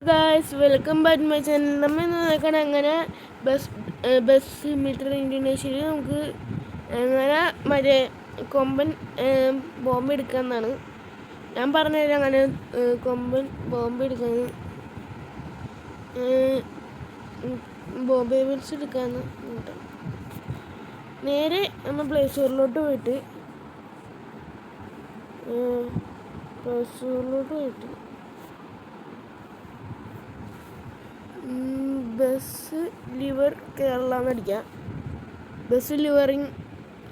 Guys welcome back my channel. നമ്മൾ നോക്കണം അങ്ങനെ ബസ് മീറ്റർ ഇൻഡോനേഷ്യയിൽ നമുക്ക് അങ്ങനെ മറ്റേ കൊമ്പൻ ബോംബ് എടുക്കാമെന്നാണ് ഞാൻ പറഞ്ഞുതരാം. അങ്ങനെ കൊമ്പൻ ബോംബ് എടുക്കാൻ ബോംബെ മിൽസ് എടുക്കാമെന്ന് നേരെ നമ്മൾ പ്ലേ സ്റ്റോറിലോട്ട് പോയിട്ട് ബസ് ലിവർ കേരള എന്നടിക്കാം. ബസ്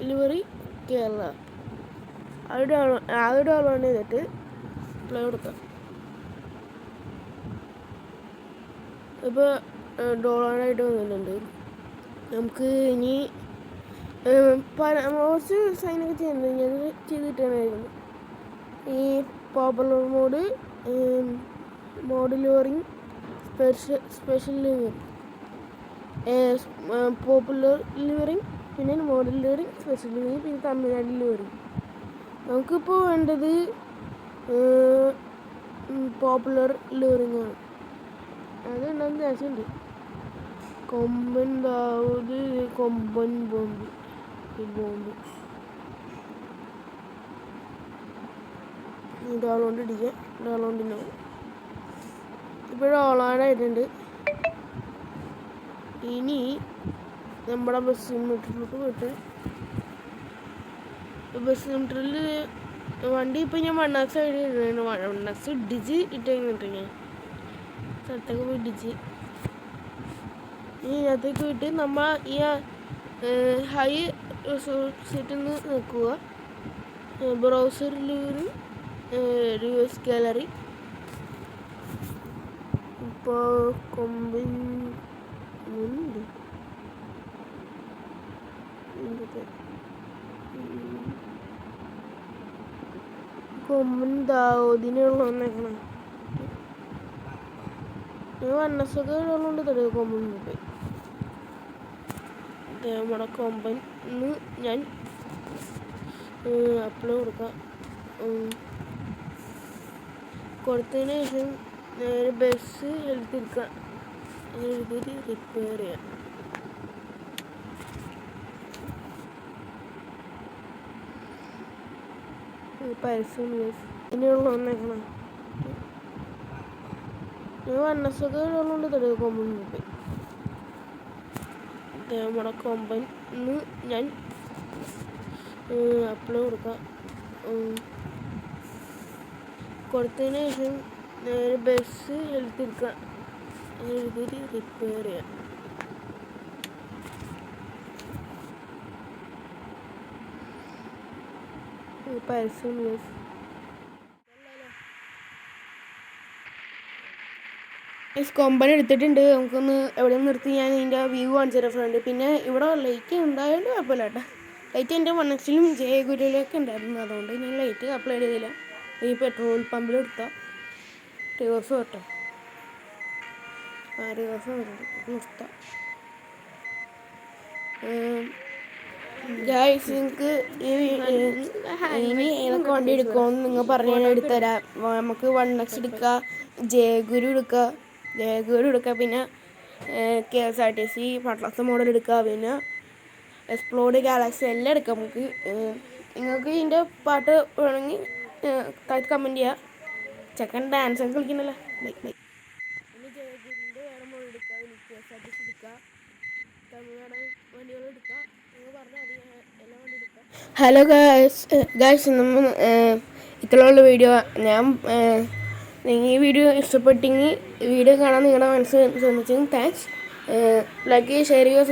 ലിവറി കേരള അത് ഡൗൺലോഡ് ചെയ്തിട്ട് പ്ലേ കൊടുക്കാം. ഇപ്പോൾ ഡൗൺലോഡായിട്ട് വന്നിട്ടുണ്ട്. നമുക്ക് ഇനി കുറച്ച് സൈനൊക്കെ ചെയ്തിട്ടായിരുന്നു ഈ popular mode levering special levering popular levering പിന്നെ മോഡൽ ലിവറിങ് സ്പെഷ്യൽ ലിവറിങ് പിന്നെ തമിഴ്നാട് ലിവറിങ്. നമുക്കിപ്പോൾ വേണ്ടത് പോപ്പുലർ ലിവറിങ് ആണ്. അത് ഉണ്ടാകുന്ന ആവശ്യമുണ്ട്. കൊമ്പൻ ദാവൂദ് കൊമ്പൻ ബോംബ് ഡൗൺലോഡ് അടിക്കുക. ഡൗൺലോഡിന് ഇപ്പോൾ ഡൗൺലോഡായിട്ടുണ്ട്. ഇനി നമ്മുടെ ബസ് മീറ്ററിലോട്ട് പോയിട്ട് ബസ് മീറ്ററിൽ വണ്ടി ഇപ്പോൾ ഞാൻ വണ്ണാക്സ് ആയിട്ട് ഇടുന്നുണ്ട്. വണ്ണാക്സ് ഇടിച്ച് ഇട്ടിട്ട് ഞാൻ സ്ഥലത്തൊക്കെ പോയി ഇടിച്ച് ഇതിനകത്തേക്ക് വിട്ട് നമ്മൾ ഈ ഹൈ റിസോഴ്സിൽ നിന്ന് നോക്കുക. ബ്രൗസറിൽ റിവേഴ്സ് ഗാലറി. ഇപ്പോൾ കൊമ്പൻ ദാവൂദിനുള്ള വന്നേക്കണം. വണ്ണസൊക്കെ ഉള്ളതുകൊണ്ട് തടയും കൊമ്പൻ പോയി. നമ്മുടെ കൊമ്പൻ ഞാൻ അപ്ലോഡ് കൊടുക്കാം. കൊടുത്തതിന് ശേഷം നേരെ ബസ് എടുത്തിരിക്കുക. എഴുതിയിട്ട് റിപ്പയർ ചെയ്യാം. പരസ്യം ഇനിയുള്ള വന്നേക്കണം. വണ്ണസൊക്കെ ഉള്ളതുകൊണ്ട് തടയും കൊമ്പൻ പോയി. നമ്മുടെ കൊമ്പൻ ഞാൻ അപ്ലോഡ് കൊടുക്കാം. കൊടുത്തതിന് ശേഷം നേരെ ബസ് എടുത്തിരിക്കുക. എഴുതിയിട്ട് റിപ്പയർ ചെയ്യാം. പരസ്യം കൊമ്പൻ എടുത്തിട്ടുണ്ട്. നമുക്കൊന്ന് എവിടെ നിർത്തി ഞാൻ ഇതിൻ്റെ വ്യൂ കാണിച്ചു തരാം ഫ്രണ്ട്. പിന്നെ ഇവിടെ ലൈറ്റ് ഉണ്ടായതുകൊണ്ട് കുഴപ്പമില്ല കേട്ടോ. ലൈറ്റ് എൻ്റെ വണ്ണക്സിലും ജയഗുരുവിലൊക്കെ ഉണ്ടായിരുന്നു. അതുകൊണ്ട് ഞാൻ ലൈറ്റ് അപ്ലൈ ചെയ്തില്ല. ഈ പെട്രോൾ പമ്പിൽ എടുത്താൽ റിവേഴ്സ് കേട്ടോ. റിവേഴ്സ് നിർത്താം. ഗായ്സ് നിങ്ങൾക്ക് ഇനി ഏതൊക്കെ വണ്ടി എടുക്കുമെന്ന് നിങ്ങൾ പറഞ്ഞു എടുത്തുതരാം. നമുക്ക് വണ്ണക്സ് എടുക്കുക, ജയഗുരു എടുക്കുക, പിന്നെ KSRTC പട്ലാസ് മോഡൽ എടുക്കുക, പിന്നെ എക്സ്പ്ലോഡ് ഗാലക്സി എല്ലാം എടുക്കാം. നമുക്ക് നിങ്ങൾക്ക് ഇതിൻ്റെ പാട്ട് വേണമെങ്കിൽ താഴത്ത് കമൻറ്റ് ചെയ്യുക. ചെക്കൻ ഡാൻസ് ഒക്കെ കളിക്കണല്ലോ. ബൈ പിന്നെ ജയഗുരുവിൻ്റെ വേറെ മോഡൽ എടുക്കുക, പിന്നെ KSRTC എടുക്കുക, തമിഴ്നാട് വണ്ടികൾ എടുക്കുക. നിങ്ങൾ പറഞ്ഞാൽ എല്ലാ വണ്ടി എടുക്കുക. ഹലോ ഗായ്സ് നമ്മൾ ഇത്രയുള്ള വീഡിയോ. നിങ്ങൾ ഈ വീഡിയോ ഇഷ്ടപ്പെട്ടെങ്കിൽ വീഡിയോ കാണാൻ നിങ്ങളുടെ മനസ്സ് ശ്രമിച്ചെങ്കിൽ താങ്ക്സ്. ലൈക്ക് ചെയ്യുക, ഷെയർ ചെയ്യുക.